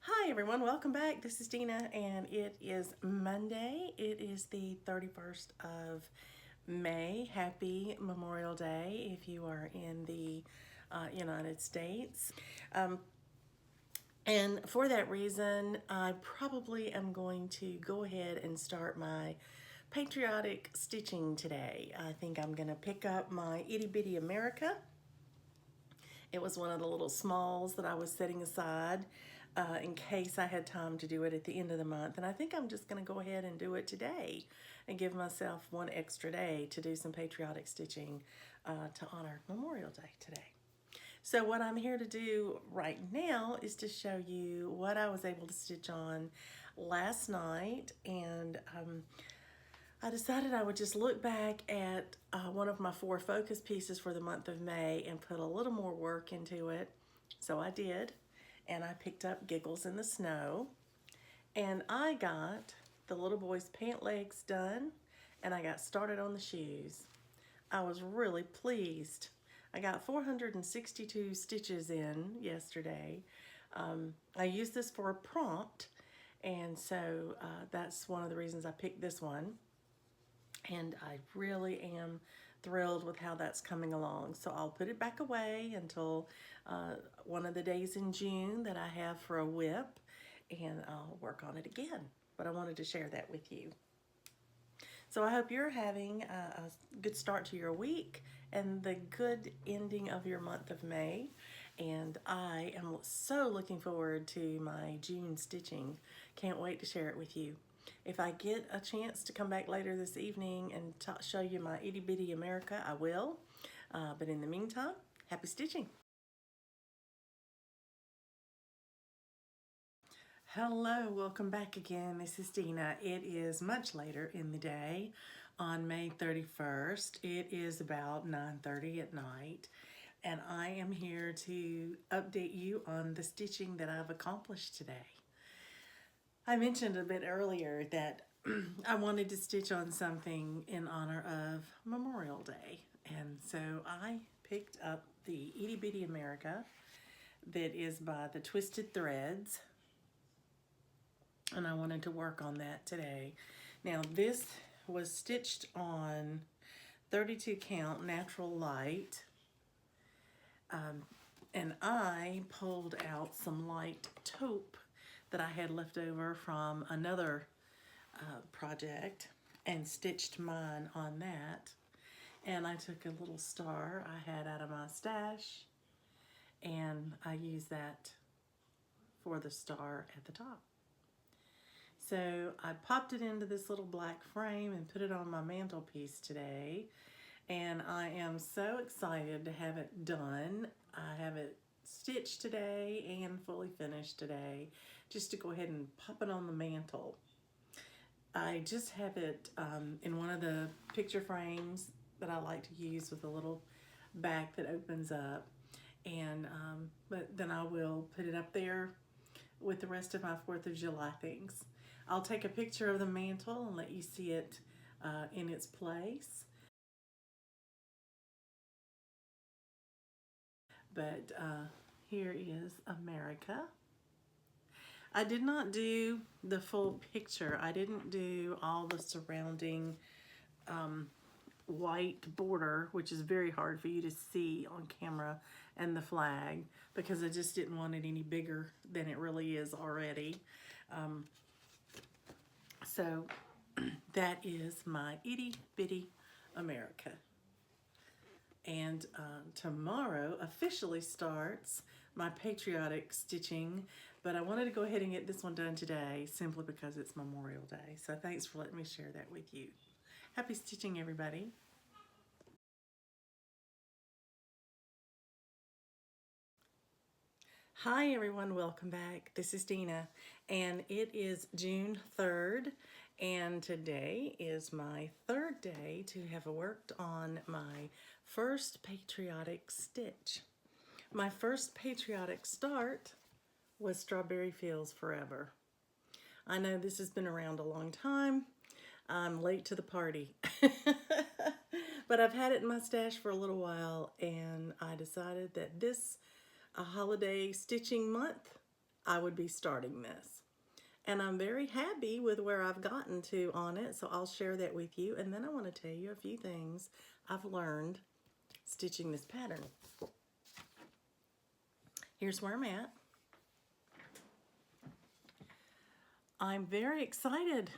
Hi everyone, welcome back. This is Dina and it is Monday. It is the 31st of May. Happy Memorial Day if you are in the United States. And for that reason, I probably am going to go ahead and start my patriotic stitching today. I think I'm going to pick up my Itty Bitty America. It was one of the little smalls that I was setting aside in case I had time to do it at the end of the month. And I think I'm just going to go ahead and do it today and give myself one extra day to do some patriotic stitching to honor Memorial Day today. So what I'm here to do right now is to show you what I was able to stitch on last night, and I decided I would just look back at one of my 4 focus pieces for the month of May and put a little more work into it. So I did, and I picked up Giggles in the Snow, and I got the little boy's pant legs done, and I got started on the shoes. I was really pleased. I got 462 stitches in yesterday. I used this for a prompt, and so that's one of the reasons I picked this one. And I really am thrilled with how that's coming along. So I'll put it back away until one of the days in June that I have for a whip, and I'll work on it again. But I wanted to share that with you. So I hope you're having a good start to your week and the good ending of your month of May. And I am so looking forward to my June stitching. Can't wait to share it with you. If I get a chance to come back later this evening and show you my Itty Bitty America, I will. But in the meantime, happy stitching. Hello, welcome back again. This is Dina. It is much later in the day on May 31st. It is about 9:30 at night, and I am here to update you on the stitching that I've accomplished today. I mentioned a bit earlier that I wanted to stitch on something in honor of Memorial Day, and so I picked up the Itty Bitty America that is by the Twisted Threads, and I wanted to work on that today. Now this was stitched on 32 count natural light, and I pulled out some light taupe that I had left over from another project and stitched mine on that. And I took a little star I had out of my stash, and I used that for the star at the top. So I popped it into this little black frame and put it on my mantelpiece today, and I am so excited to have it done. I have it stitched today and fully finished today, just to go ahead and pop it on the mantle. I just have it in one of the picture frames that I like to use with a little back that opens up, and but then I will put it up there with the rest of my 4th of July things. I'll take a picture of the mantle and let you see it in its place. But here is America. I did not do the full picture. I didn't do all the surrounding white border, which is very hard for you to see on camera, and the flag, because I just didn't want it any bigger than it really is already. So that is my Itty Bitty America. And tomorrow officially starts my patriotic stitching, but I wanted to go ahead and get this one done today simply because it's Memorial Day. So thanks for letting me share that with you. Happy stitching, everybody. Hi everyone, welcome back. This is Dina, and it is June 3rd, and today is my 3rd day to have worked on my first patriotic stitch. My first patriotic start was Strawberry Fields Forever. I know this has been around a long time. I'm late to the party. But I've had it in my stash for a little while, and I decided that this a holiday stitching month, I would be starting this. And I'm very happy with where I've gotten to on it, so I'll share that with you. And then I want to tell you a few things I've learned stitching this pattern. Here's where I'm at. I'm very excited.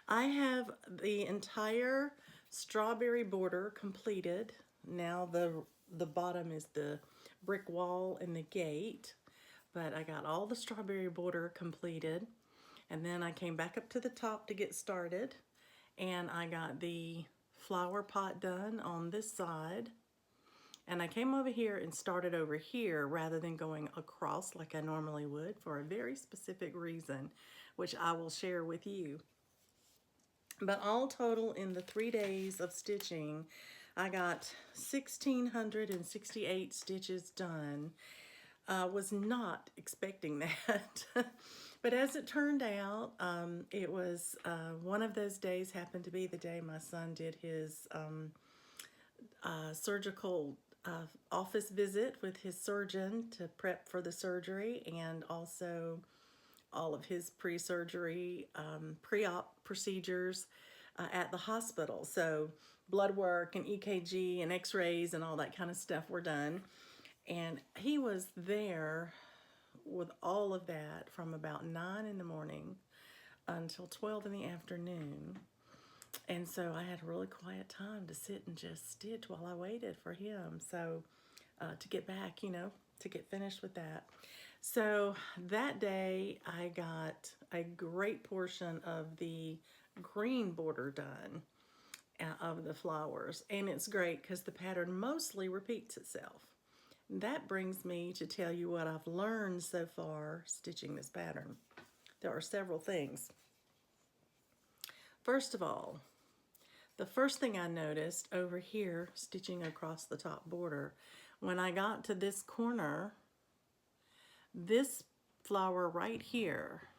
I have the entire strawberry border completed. Now the bottom is the brick wall and the gate, but I got all the strawberry border completed, and then I came back up to the top to get started, and I got the flower pot done on this side, and I came over here and started over here rather than going across like I normally would for a very specific reason, which I will share with you. But all total in the 3 days of stitching, I got 1,668 stitches done. Was not expecting that. But as it turned out, it was one of those days happened to be the day my son did his surgical office visit with his surgeon to prep for the surgery, and also all of his pre-surgery, pre-op procedures at the hospital. So blood work and EKG and x-rays and all that kind of stuff were done. And he was there with all of that from about 9 in the morning until 12 in the afternoon. And so I had a really quiet time to sit and just stitch while I waited for him. So to get back, you know, to get finished with that. So that day I got a great portion of the green border done of the flowers. And it's great because the pattern mostly repeats itself. That brings me to tell you what I've learned so far stitching this pattern. There are several things. First of all, the first thing I noticed over here, stitching across the top border, when I got to this corner, this flower right here,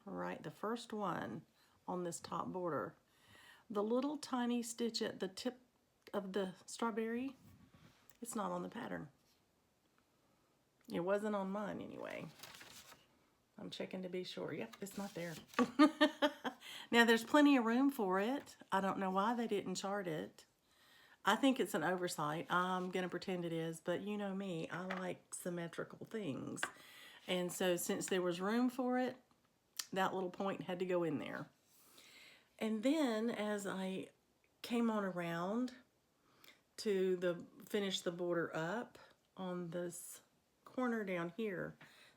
right, the first one on this top border, the little tiny stitch at the tip of the strawberry, it's not on the pattern. It wasn't on mine anyway. I'm checking to be sure. Yep, it's not there. Now, there's plenty of room for it. I don't know why they didn't chart it. I think it's an oversight. I'm going to pretend it is, but you know me, I like symmetrical things. And so since there was room for it, that little point had to go in there. And then as I came on around to finish the border up on this corner down here,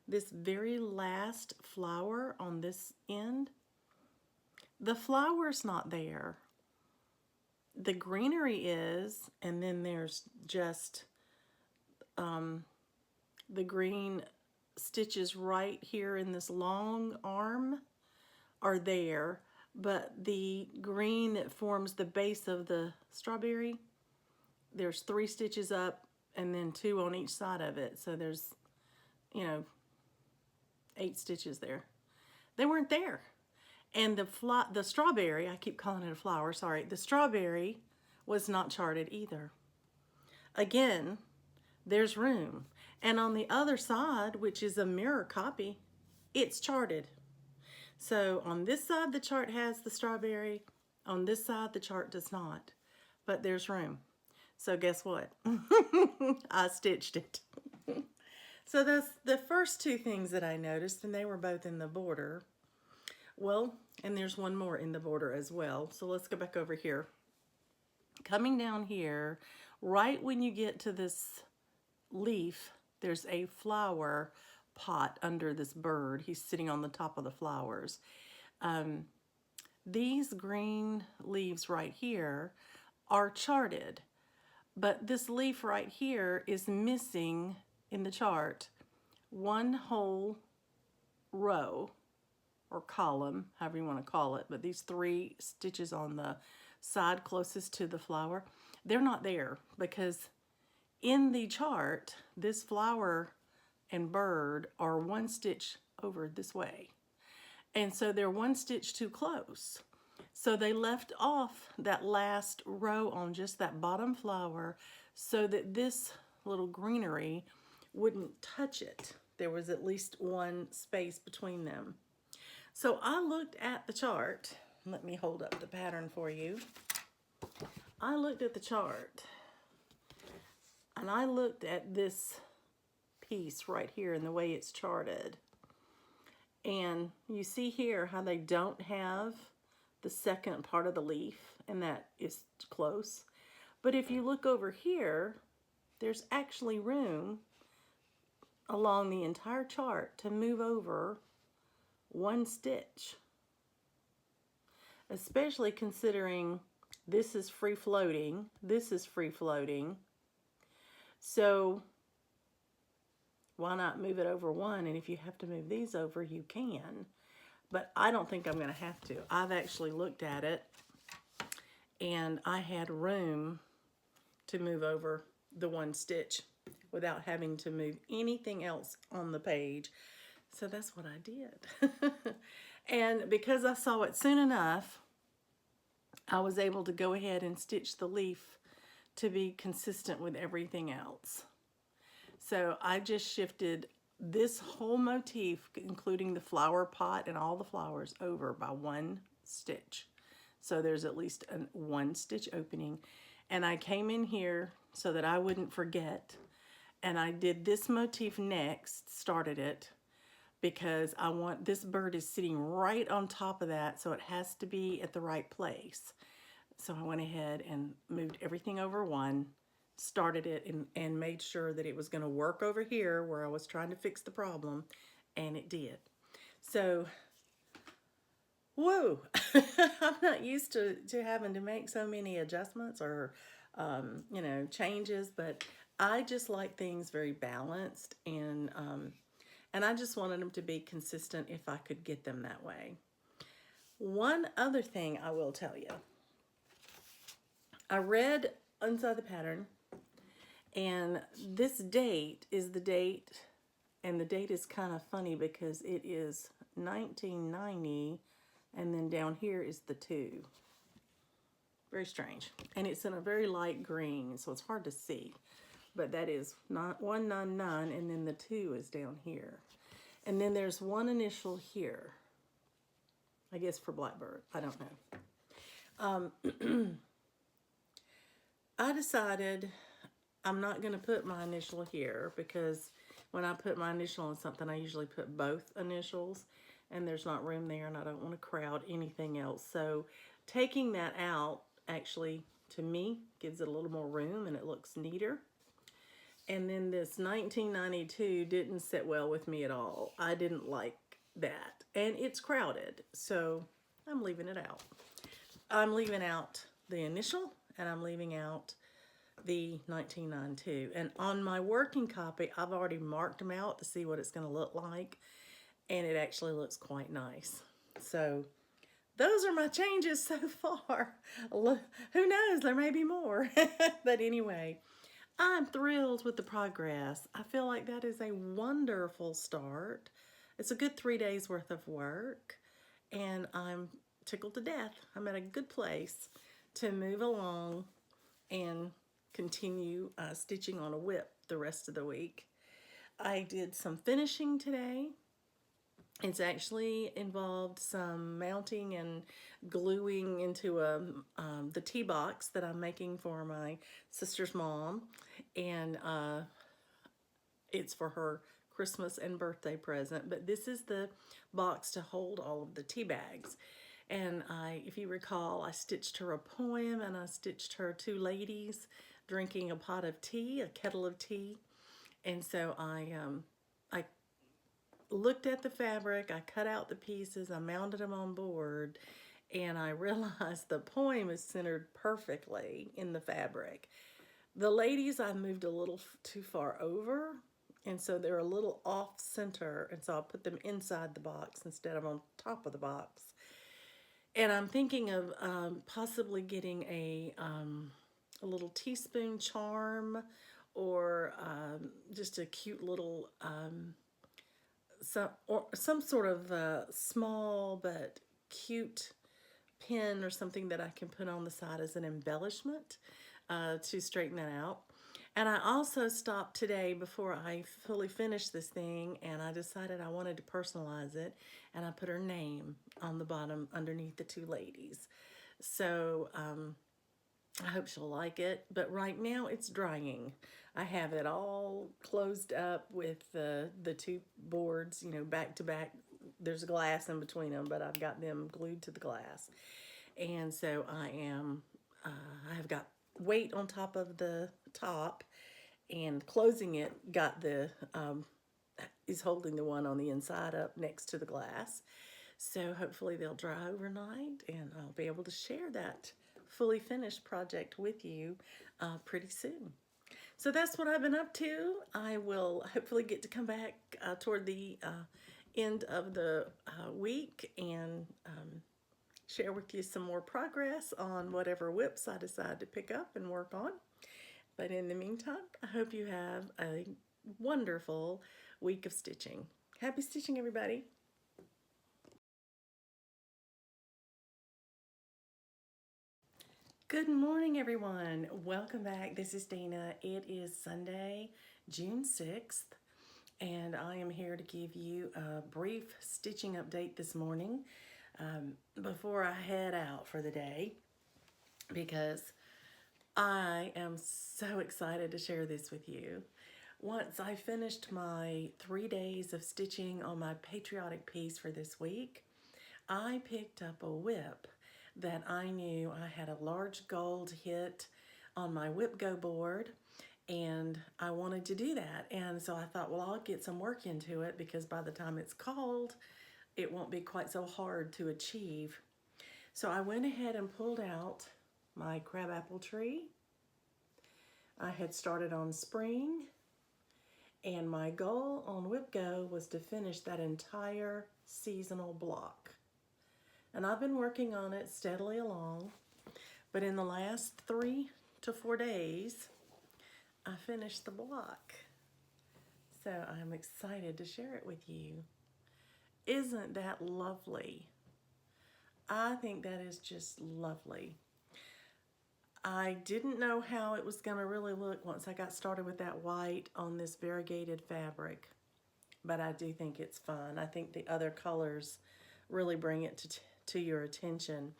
this very last flower on this end, the flower's not there. The greenery is, and then there's just the green stitches right here in this long arm are there, but the green that forms the base of the strawberry, there's 3 stitches up and then 2 on each side of it. So there's, you know, 8 stitches there. They weren't there. And the strawberry, I keep calling it a flower, sorry, the strawberry was not charted either. Again, there's room. And on the other side, which is a mirror copy, it's charted. So on this side, the chart has the strawberry. On this side, the chart does not. But there's room. So guess what? I stitched it. So that's the first 2 things that I noticed, and they were both in the border. Well, and there's one more in the border as well. So let's go back over here. Coming down here, right when you get to this leaf, there's a flower pot under this bird. He's sitting on the top of the flowers. These green leaves right here are charted, but this leaf right here is missing in the chart 1 whole row or column, however you want to call it, but these 3 stitches on the side closest to the flower, they're not there because in the chart, this flower and bird are 1 stitch over this way. And so they're 1 stitch too close. So they left off that last row on just that bottom flower so that this little greenery wouldn't touch it. there was at least one space between them. So I looked at the chart. Let me hold up the pattern for you. I looked at the chart and I looked at this piece right here and the way it's charted. And you see here how they don't have the second part of the leaf, and that is close. But if you look over here, there's actually room along the entire chart to move over one stitch. Especially considering this is free floating, this is free floating. So why not move it over one? And if you have to move these over, you can. But I don't think I'm going to have to. I've actually looked at it, and I had room to move over the one stitch without having to move anything else on the page. So that's what I did. And because I saw it soon enough, I was able to go ahead and stitch the leaf to be consistent with everything else. So I just shifted this whole motif, including the flower pot and all the flowers, over by one stitch. So there's at least one stitch opening. And I came in here so that I wouldn't forget. And I did this motif next, started it, because I want, this bird is sitting right on top of that, so it has to be at the right place. So I went ahead and moved everything over one, started it, and made sure that it was going to work over here where I was trying to fix the problem, and it did. So, whoa, I'm not used to having to make so many adjustments or, you know, changes, but I just like things very balanced, and I just wanted them to be consistent if I could get them that way. One other thing I will tell you. I read inside the pattern, and this date is the date, and the date is kind of funny because it is 1990, and then down here is the 2. Very strange. And it's in a very light green, so it's hard to see. But that is 199, and then the 2 is down here. And then there's one initial here. I guess for Blackbird. I don't know. I decided I'm not going to put my initial here because when I put my initial on something, I usually put both initials, and there's not room there, and I don't want to crowd anything else. So taking that out actually, to me, gives it a little more room, and it looks neater. And then this 1992 didn't sit well with me at all. I didn't like that. And it's crowded, so I'm leaving it out. I'm leaving out the initial, and I'm leaving out the 1992. And on my working copy, I've already marked them out to see what it's going to look like. And it actually looks quite nice. So those are my changes so far. Who knows, there may be more. But anyway, I'm thrilled with the progress. I feel like that is a wonderful start. It's a good 3 days worth of work, and I'm tickled to death. I'm at a good place to move along and continue stitching on a whip the rest of the week. I did some finishing today. It's actually involved some mounting and gluing into the tea box that I'm making for my sister's mom, and it's for her Christmas and birthday present. But this is the box to hold all of the tea bags. And if you recall, I stitched her a poem, and I stitched her 2 ladies drinking a pot of tea, a kettle of tea. And so I looked at the fabric, I cut out the pieces, I mounted them on board, and I realized the poem is centered perfectly in the fabric. The ladies I moved a little too far over, and so they're a little off center, and so I'll put them inside the box instead of on top of the box. And I'm thinking of possibly getting a little teaspoon charm, or just a cute little some sort of small but cute pin or something that I can put on the side as an embellishment to straighten that out. And I also stopped today before I fully finished this thing, and I decided I wanted to personalize it, and I put her name on the bottom underneath the two ladies. So I hope she'll like it, but right now it's drying. I have it all closed up with the two boards, you know, back to back. There's glass in between them, but I've got them glued to the glass. And so I have got weight on top of the top, and closing it got is holding the one on the inside up next to the glass. So hopefully they'll dry overnight, and I'll be able to share that fully finished project with you pretty soon. So that's what I've been up to. I will hopefully get to come back toward the end of the week and share with you some more progress on whatever whips I decide to pick up and work on. But in the meantime, I hope you have a wonderful week of stitching. Happy stitching, everybody. Good morning, everyone. Welcome back. This is Dina. It is Sunday, June 6th, and I am here to give you a brief stitching update this morning before I head out for the day, because I am so excited to share this with you. Once I finished my 3 days of stitching on my Patriotic piece for this week, I picked up a whip that I knew I had a large gold hit on my whip go board, and I wanted to do that. And so I thought, well, I'll get some work into it, because by the time it's called, it won't be quite so hard to achieve. So I went ahead and pulled out my crabapple tree. I had started on spring, and my goal on whip go was to finish that entire seasonal block. And I've been working on it steadily along, but in the last 3 to 4 days, I finished the block. So I'm excited to share it with you. Isn't that lovely? I think that is just lovely. I didn't know how it was going to really look once I got started with that white on this variegated fabric, but I do think it's fun. I think the other colors really bring it to your attention,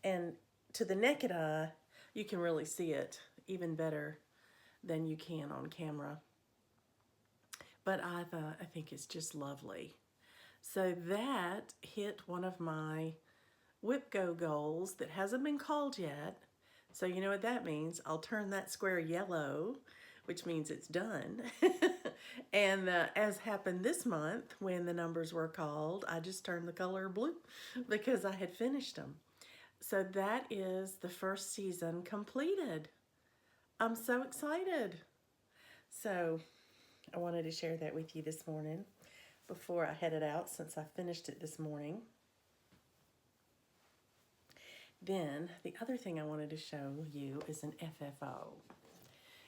and to the naked eye you can really see it even better than you can on camera. But I think it's just lovely. So that hit one of my whip go goals that hasn't been called yet. So you know what that means. I'll turn that square yellow, which means it's done. And as happened this month, when the numbers were called, I just turned the color blue because I had finished them. So that is the first season completed. I'm so excited. So I wanted to share that with you this morning before I headed out, since I finished it this morning. Then the other thing I wanted to show you is an FFO.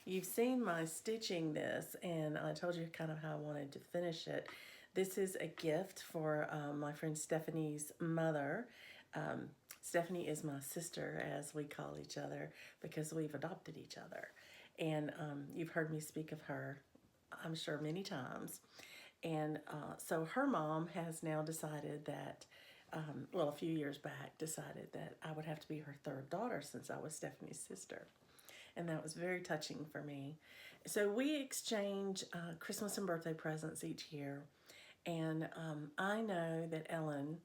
You've seen my stitching this, and I told you kind of how I wanted to finish it. This is a gift for my friend Stephanie's mother. Stephanie is my sister, as we call each other, because we've adopted each other. And you've heard me speak of her, I'm sure, many times. And so her mom has now decided that, well, a few years back, decided that I would have to be her third daughter, since I was Stephanie's sister. And that was very touching for me. So we exchange Christmas and birthday presents each year. And I know that Ellen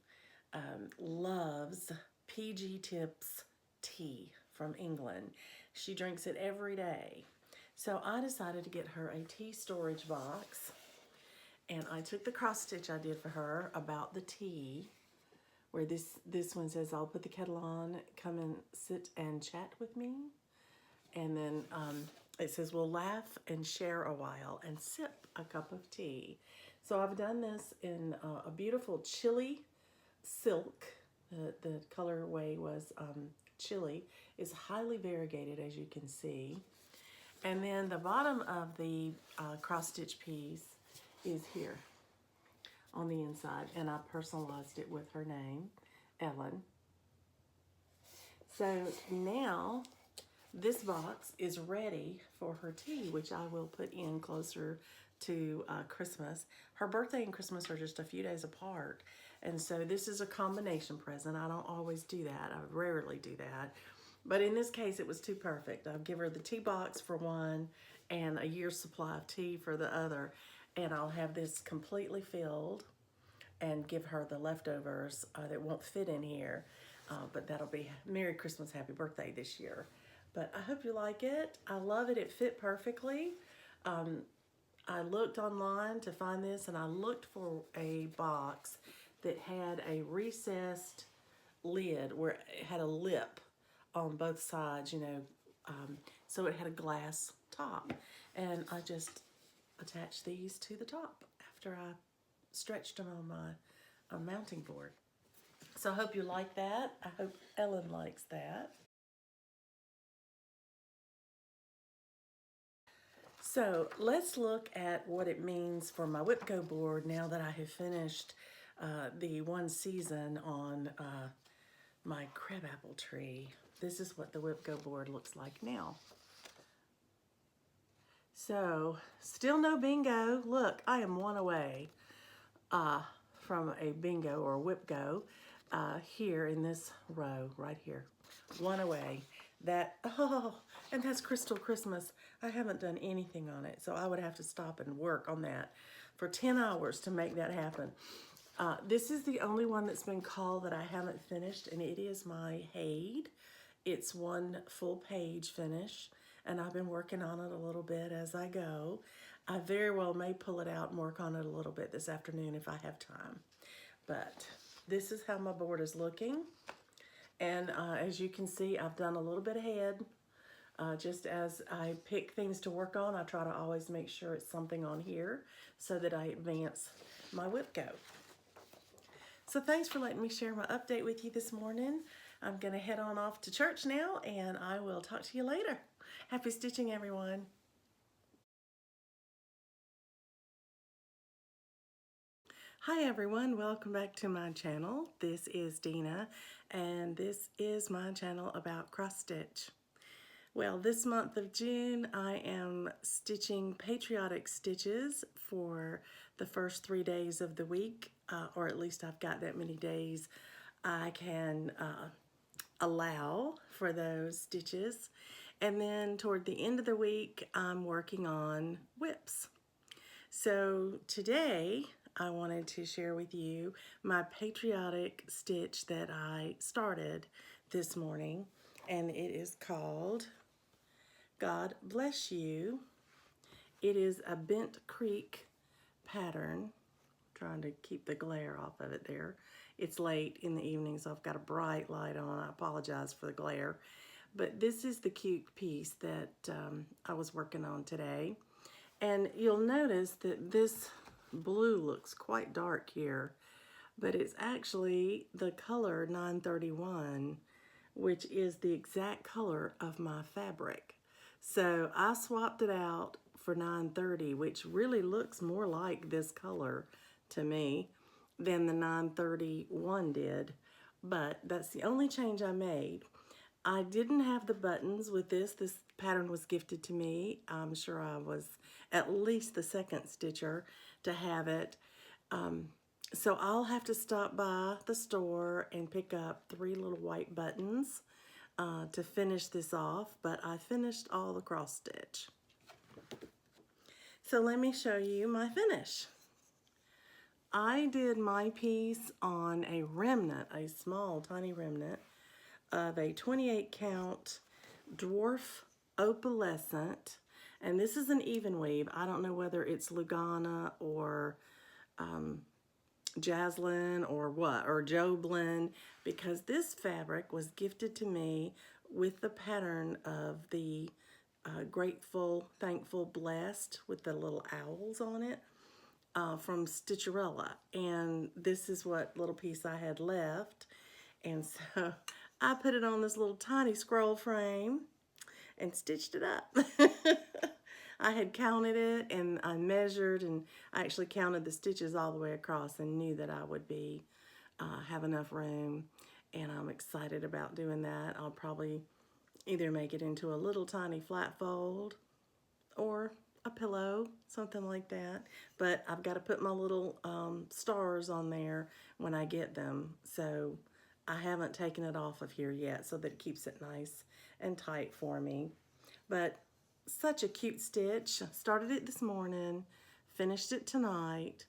loves PG Tips tea from England. She drinks it every day. So I decided to get her a tea storage box. And I took the cross stitch I did for her about the tea, where this one says, I'll put the kettle on, come and sit and chat with me. And then it says, we'll laugh and share a while and sip a cup of tea. So I've done this in a beautiful chili silk. The colorway was chili. It's highly variegated, as you can see. And then the bottom of the cross-stitch piece is here on the inside. And I personalized it with her name, Ellen. So now, this box is ready for her tea, which I will put in closer to Christmas. Her birthday and Christmas are just a few days apart. And so this is a combination present. I don't always do that. I rarely do that. But in this case, it was too perfect. I'll give her the tea box for one and a year's supply of tea for the other. And I'll have this completely filled and give her the leftovers that won't fit in here. But that'll be Merry Christmas, Happy Birthday this year. But I hope you like it. I love it. It fit perfectly. I looked online to find this, and I looked for a box that had a recessed lid where it had a lip on both sides, you know, so it had a glass top. And I just attached these to the top after I stretched them on my mounting board. So I hope you like that. I hope Ellen likes that. So let's look at what it means for my Whipco board now that I have finished the one season on my crabapple tree. This is what the Whipco board looks like now. So still no bingo. Look, I am one away from a bingo or Whipco here in this row right here. One away. That, oh, and that's Crystal Christmas. I haven't done anything on it, so I would have to stop and work on that for 10 hours to make that happen. This is the only one that's been called that I haven't finished, and it is my Hade. It's one full page finish, and I've been working on it a little bit as I go. I very well may pull it out and work on it a little bit this afternoon if I have time. But this is how my board is looking. And as you can see, I've done a little bit ahead. Just as I pick things to work on, I try to always make sure it's something on here so that I advance my Whipco. So thanks for letting me share my update with you this morning. I'm going to head on off to church now, and I will talk to you later. Happy stitching, everyone. Hi everyone, welcome back to my channel. This is Dina, and this is my channel about cross stitch. Well, this month of June, I am stitching patriotic stitches for the first 3 days of the week, or at least I've got that many days I can allow for those stitches. And then toward the end of the week, I'm working on whips. So today, I wanted to share with you my patriotic stitch that I started this morning, and it is called God Bless You. It is a Bent Creek pattern. Trying to keep the glare off of it there. It's late in the evening, so I've got a bright light on. I apologize for the glare. But this is the cute piece that I was working on today. And you'll notice that this blue looks quite dark here, but it's actually the color 931, which is the exact color of my fabric. So I swapped it out for 930, which really looks more like this color to me than the 931 did, but that's the only change I made. I didn't have the buttons with this. This pattern was gifted to me. I'm sure I was at least the second stitcher to have it. So I'll have to stop by the store and pick up 3 little white buttons to finish this off, but I finished all the cross stitch. So let me show you my finish. I did my piece on a remnant, a small tiny remnant of a 28 count dwarf opalescent, and this is an even weave. I don't know whether it's Lugana or Jaslyn or what, or Joblin, because this fabric was gifted to me with the pattern of the Grateful, Thankful, Blessed with the little owls on it from Stitcherella. And this is what little piece I had left. And so I put it on this little tiny scroll frame and stitched it up. I had counted it and I measured, and I actually counted the stitches all the way across and knew that I would be have enough room, and I'm excited about doing that. I'll probably either make it into a little tiny flat fold or a pillow, something like that. But I've got to put my little stars on there when I get them. So I haven't taken it off of here yet so that it keeps it nice and tight for me. But such a cute stitch. Started it this morning, finished it tonight.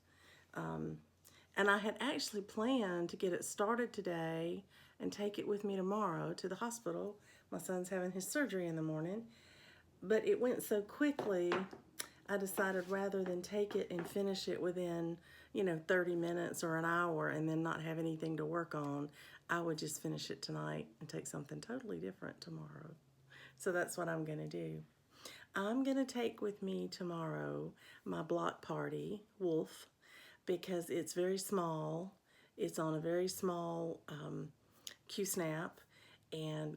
And I had actually planned to get it started today and take it with me tomorrow to the hospital. My son's having his surgery in the morning. But it went so quickly, I decided rather than take it and finish it within, 30 minutes or an hour and then not have anything to work on, I would just finish it tonight and take something totally different tomorrow. So that's what I'm going to do. I'm going to take with me tomorrow my block party, Wolf, because it's very small. It's on a very small Q-snap, and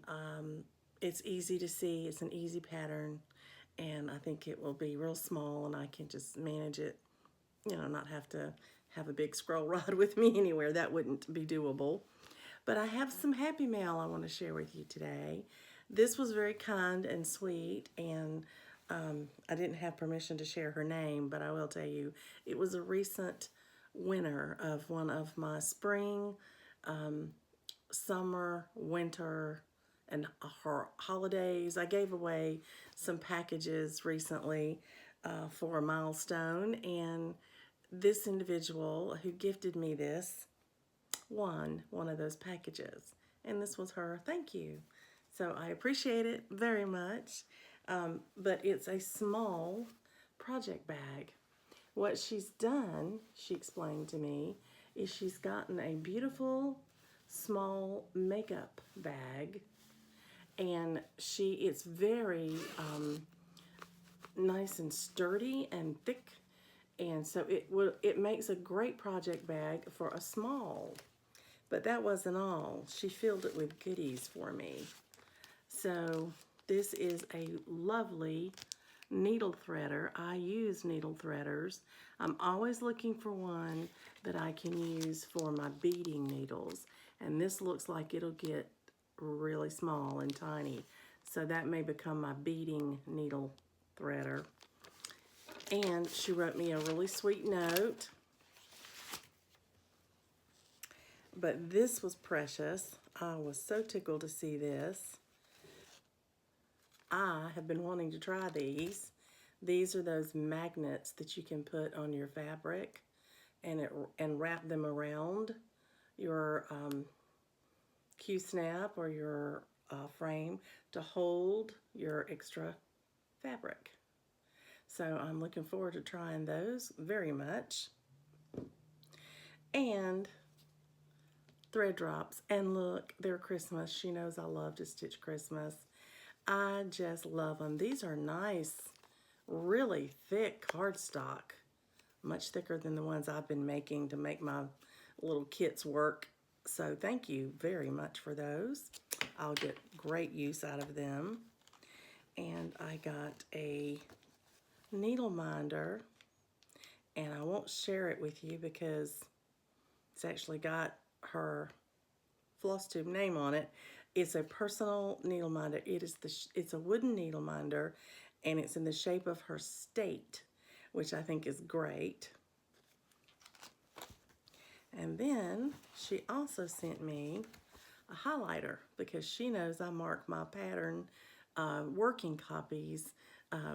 it's easy to see. It's an easy pattern, and I think it will be real small, and I can just manage it, not have to have a big scroll rod with me anywhere. That wouldn't be doable. But I have some happy mail I want to share with you today. This was very kind and sweet, and I didn't have permission to share her name, but I will tell you, it was a recent winner of one of my spring, summer, winter, and her holidays. I gave away some packages recently for a milestone, and this individual who gifted me this won one of those packages, and this was her thank you. So I appreciate it very much, but it's a small project bag. What she's done, she explained to me, is she's gotten a beautiful small makeup bag, and it's very nice and sturdy and thick, and so it makes a great project bag for a small. But that wasn't all. She filled it with goodies for me. So this is a lovely needle threader. I use needle threaders. I'm always looking for one that I can use for my beading needles. And this looks like it'll get really small and tiny. So that may become my beading needle threader. And she wrote me a really sweet note. But this was precious. I was so tickled to see this. I have been wanting to try these. These are those magnets that you can put on your fabric and wrap them around your Q-snap or your frame to hold your extra fabric. So I'm looking forward to trying those very much. And thread drops, and look, they're Christmas. She knows I love to stitch Christmas. I just love them. These are nice, really thick cardstock, much thicker than the ones I've been making to make my little kits work. So thank you very much for those. I'll get great use out of them. And I got a needle minder, and I won't share it with you because it's actually got her floss tube name on it. It's a personal needle minder. It's a wooden needle minder, and it's in the shape of her state, which I think is great. And then she also sent me a highlighter because she knows I mark my pattern working copies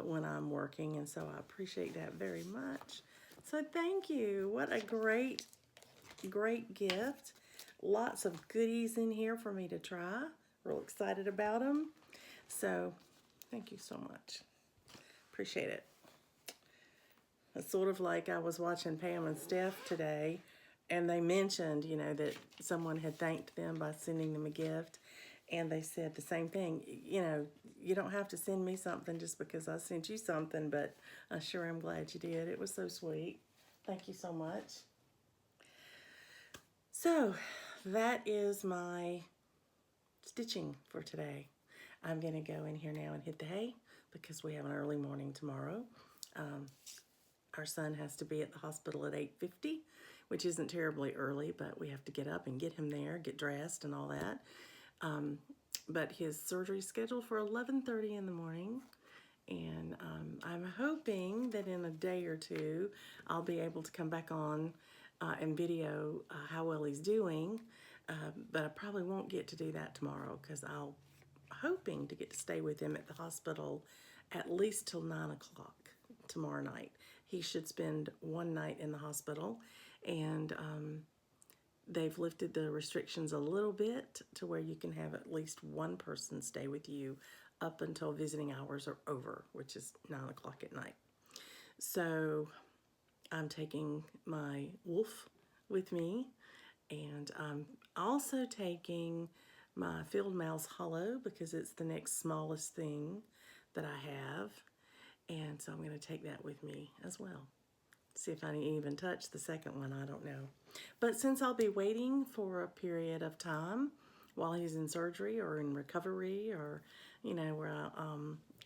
when I'm working, and so I appreciate that very much. So thank you. What a great gift. Lots of goodies in here for me to try. Real excited about them. So thank you so much. Appreciate it. It's sort of like I was watching Pam and Steph today, and they mentioned, that someone had thanked them by sending them a gift, and they said the same thing. You don't have to send me something just because I sent you something, but I sure am glad you did. It was so sweet. Thank you so much. So that is my stitching for today. I'm going to go in here now and hit the hay because we have an early morning tomorrow. Our son has to be at the hospital at 8:50, which isn't terribly early, but we have to get up and get him there, get dressed and all that. but his surgery is scheduled for 11:30 in the morning. And I'm hoping that in a day or two, I'll be able to come back on and video how well he's doing. But I probably won't get to do that tomorrow because I'm hoping to get to stay with him at the hospital at least till 9 o'clock tomorrow night. He should spend one night in the hospital, and they've lifted the restrictions a little bit to where you can have at least one person stay with you up until visiting hours are over, which is 9 o'clock at night. So I'm taking my wolf with me, and I'm also taking my field mouse hollow because it's the next smallest thing that I have. And so I'm going to take that with me as well. See if I even touch the second one, I don't know. But since I'll be waiting for a period of time while he's in surgery or in recovery, or, you know, where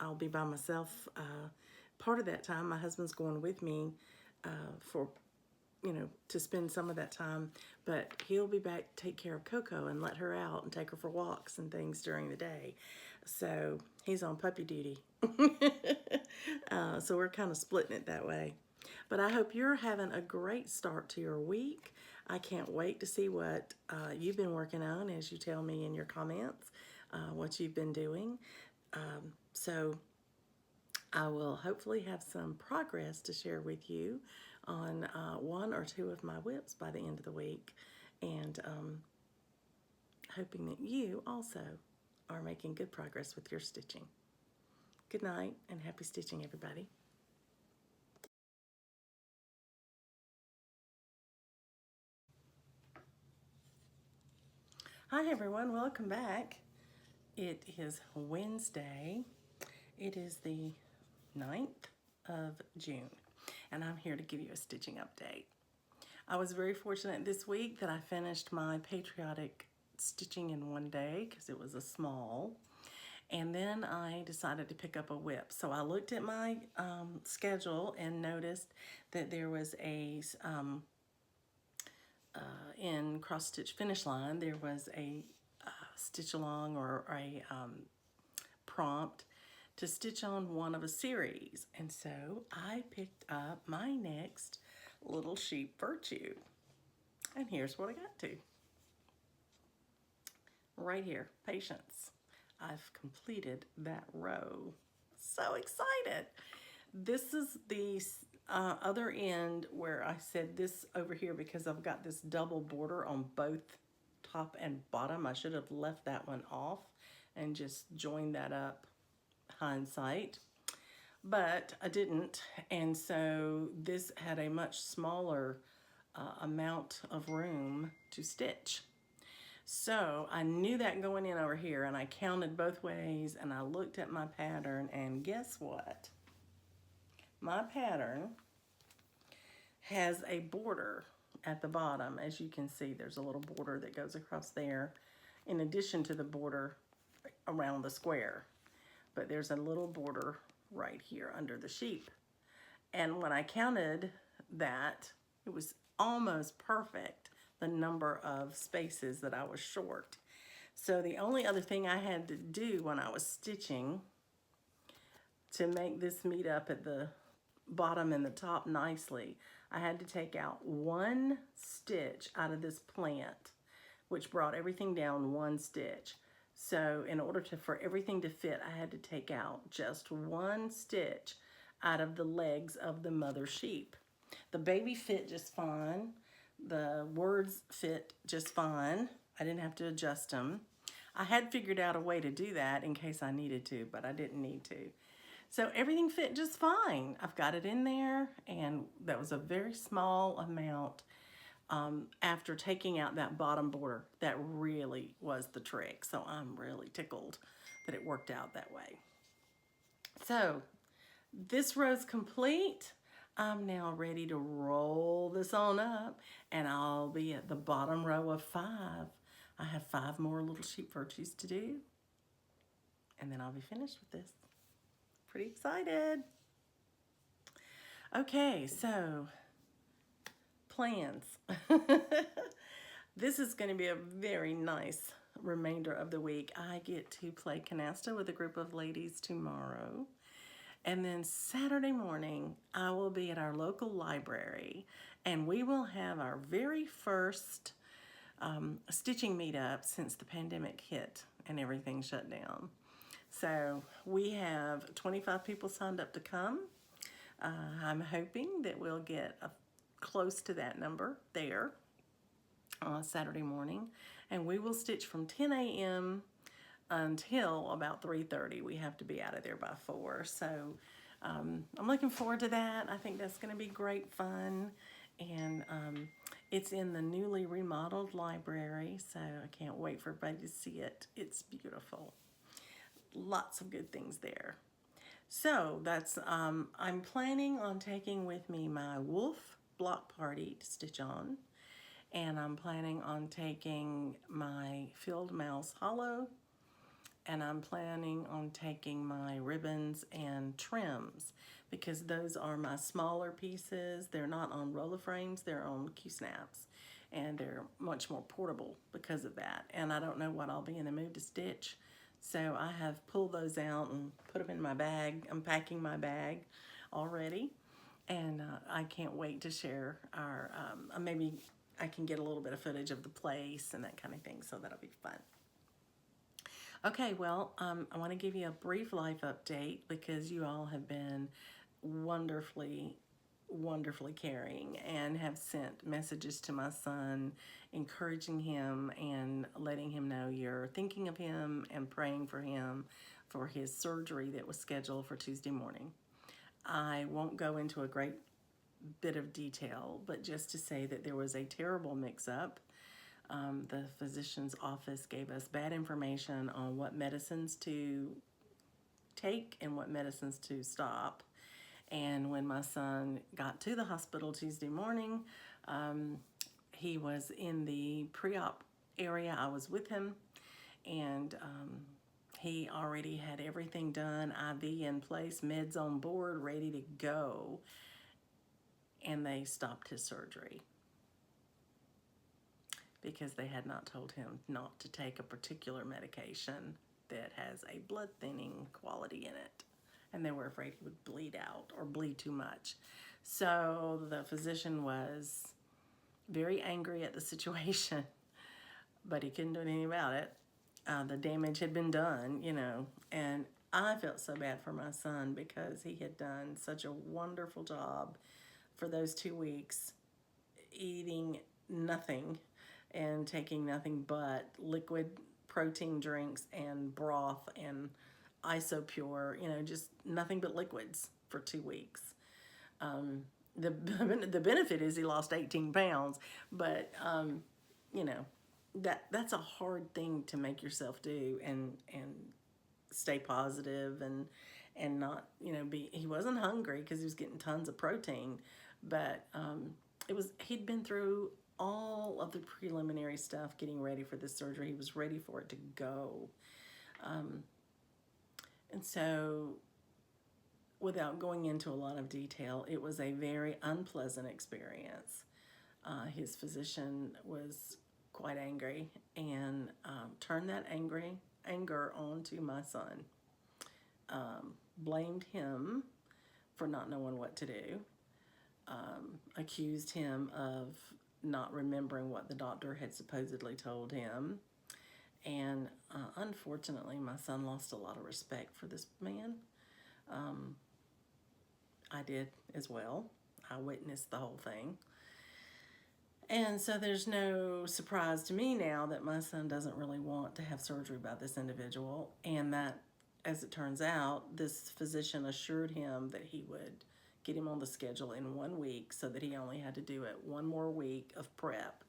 I'll be by myself, part of that time, my husband's going with me for, you know, to spend some of that time, but he'll be back to take care of Coco and let her out and take her for walks and things during the day. So he's on puppy duty. So we're kind of splitting it that way. But I hope you're having a great start to your week. I can't wait to see what you've been working on as you tell me in your comments what you've been doing. So I will hopefully have some progress to share with you on one or two of my whips by the end of the week. And hoping that you also are making good progress with your stitching. Good night and happy stitching, everybody. Hi everyone, welcome back. It is Wednesday. It is the 9th of June, and I'm here to give you a stitching update. I was very fortunate this week that I finished my Patriotic stitching in one day because it was a small, and then I decided to pick up a whip. So I looked at my schedule and noticed that there was a in cross stitch finish line, there was a stitch along or a prompt to stitch on one of a series. And so I picked up my next little sheep virtue. And here's what I got to. Right here, patience. I've completed that row. So excited. This is the other end where I said this over here because I've got this double border on both top and bottom. I should have left that one off and just joined that up, hindsight, but I didn't. And so this had a much smaller amount of room to stitch. So I knew that going in over here, and I counted both ways, and I looked at my pattern, and guess what? My pattern has a border at the bottom. As you can see, there's a little border that goes across there in addition to the border around the square. But there's a little border right here under the sheep. And when I counted that, it was almost perfect, the number of spaces that I was short. So the only other thing I had to do when I was stitching to make this meet up at the bottom and the top nicely, I had to take out one stitch out of this plant, which brought everything down one stitch. So in order for everything to fit, I had to take out just one stitch out of the legs of the mother sheep. The baby fit just fine. The words fit just fine. I didn't have to adjust them. I had figured out a way to do that in case I needed to, but I didn't need to. So everything fit just fine. I've got it in there, and that was a very small amount after taking out that bottom border. That really was the trick. So I'm really tickled that it worked out that way. So this row's complete. I'm now ready to roll this on up, and I'll be at the bottom row of 5. I have 5 more little sheep virtues to do, and then I'll be finished with this. Pretty excited. Okay, so plans. This is going to be a very nice remainder of the week. I get to play canasta with a group of ladies tomorrow. And then Saturday morning, I will be at our local library, and we will have our very first stitching meetup since the pandemic hit and everything shut down. So we have 25 people signed up to come. I'm hoping that we'll get close to that number there on Saturday morning, and we will stitch from 10 a.m. until about 3:30. We have to be out of there by 4. So I'm looking forward to that. I think that's going to be great fun. And it's in the newly remodeled library, so I can't wait for everybody to see it. It's beautiful. Lots of good things there. So that's, I'm planning on taking with me my wolf block party to stitch on. And I'm planning on taking my field mouse hollow. And I'm planning on taking my ribbons and trims, because those are my smaller pieces. They're not on roller frames, they're on Q-snaps. And they're much more portable because of that. And I don't know what I'll be in the mood to stitch. So I have pulled those out and put them in my bag. I'm packing my bag already. And I can't wait to share our, maybe I can get a little bit of footage of the place and that kind of thing. So that'll be fun. Okay, well, I want to give you a brief life update because you all have been wonderfully, wonderfully caring and have sent messages to my son, encouraging him and letting him know you're thinking of him and praying for him for his surgery that was scheduled for Tuesday morning. I won't go into a great bit of detail, but just to say that there was a terrible mix-up. The physician's office gave us bad information on what medicines to take and what medicines to stop. And when my son got to the hospital Tuesday morning, he was in the pre-op area. I was with him, and he already had everything done, IV in place, meds on board, ready to go. And they stopped his surgery because they had not told him not to take a particular medication that has a blood thinning quality in it. And they were afraid he would bleed out or bleed too much. So the physician was very angry at the situation, but he couldn't do anything about it. The damage had been done, you know, and I felt so bad for my son because he had done such a wonderful job for those 2 weeks, eating nothing and taking nothing but liquid protein drinks and broth and Isopure, you know, just nothing but liquids for 2 weeks. The benefit is he lost 18 pounds, but, you know, that's a hard thing to make yourself do and stay positive and not, you know, he wasn't hungry because he was getting tons of protein, but he'd been through all of the preliminary stuff getting ready for this surgery. He was ready for it to go. And so without going into a lot of detail, it was a very unpleasant experience. His physician was quite angry and turned that anger onto my son. Blamed him for not knowing what to do. Accused him of not remembering what the doctor had supposedly told him. And unfortunately, my son lost a lot of respect for this man. I did as well. I witnessed the whole thing. And so there's no surprise to me now that my son doesn't really want to have surgery by this individual, and that, as it turns out, this physician assured him that he would get him on the schedule in 1 week so that he only had to do it 1 more week of prep,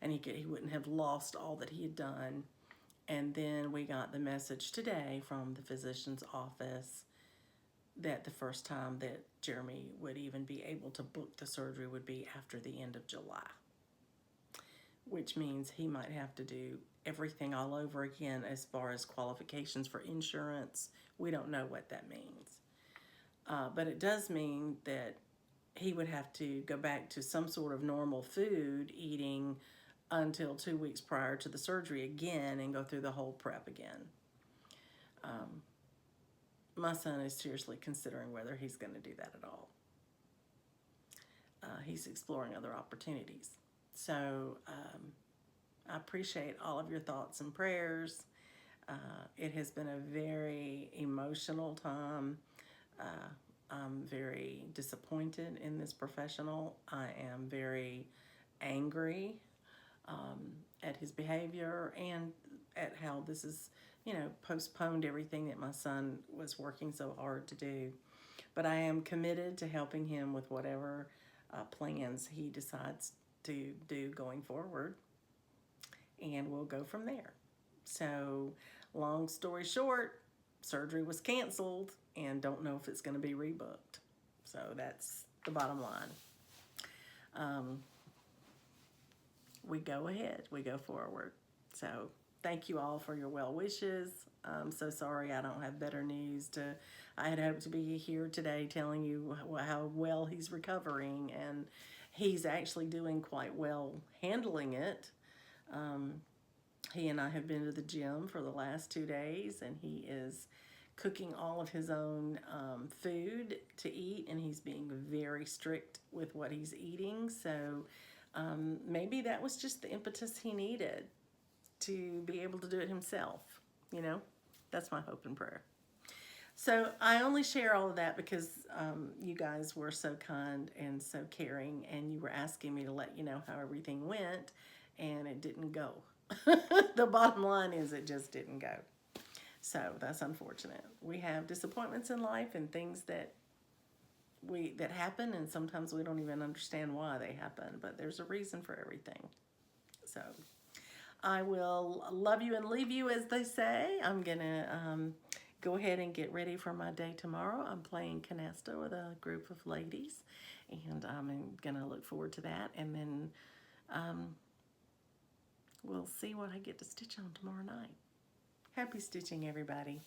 and he wouldn't have lost all that he had done. And then we got the message today from the physician's office that the first time that Jeremy would even be able to book the surgery would be after the end of July, which means he might have to do everything all over again as far as qualifications for insurance. We don't know what that means. But it does mean that he would have to go back to some sort of normal food eating until 2 weeks prior to the surgery again and go through the whole prep again. My son is seriously considering whether he's going to do that at all. He's exploring other opportunities. So I appreciate all of your thoughts and prayers. It has been a very emotional time. I'm very disappointed in this professional. I am very angry at his behavior and at how this is, postponed everything that my son was working so hard to do. But I am committed to helping him with whatever plans he decides to do going forward. And we'll go from there. So, long story short, surgery was canceled and don't know if it's going to be rebooked. So that's the bottom line. We go ahead, we go forward. So thank you all for your well wishes. I'm so sorry I don't have better news. I had hoped to be here today telling you how well he's recovering, and he's actually doing quite well handling it. He and I have been to the gym for the last 2 days, and he is cooking all of his own food to eat, and he's being very strict with what he's eating. So maybe that was just the impetus he needed to be able to do it himself. That's my hope and prayer. So I only share all of that because you guys were so kind and so caring, and you were asking me to let you know how everything went, and it didn't go. The bottom line is it just didn't go. So that's unfortunate. We have disappointments in life and things that happen, and sometimes we don't even understand why they happen, but there's a reason for everything. So I will love you and leave you, as they say. I'm gonna go ahead and get ready for my day tomorrow. I'm playing canasta with a group of ladies, and I'm gonna look forward to that, and then we'll see what I get to stitch on tomorrow night. Happy stitching, everybody.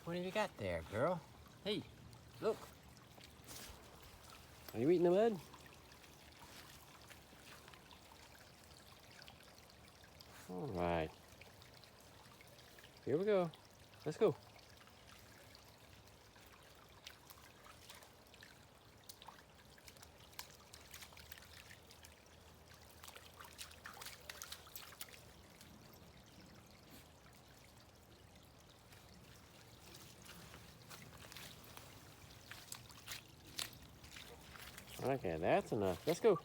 What have you got there, girl? Hey, look. Are you eating the mud? All right. Here we go. Let's go. Okay, that's enough. Let's go.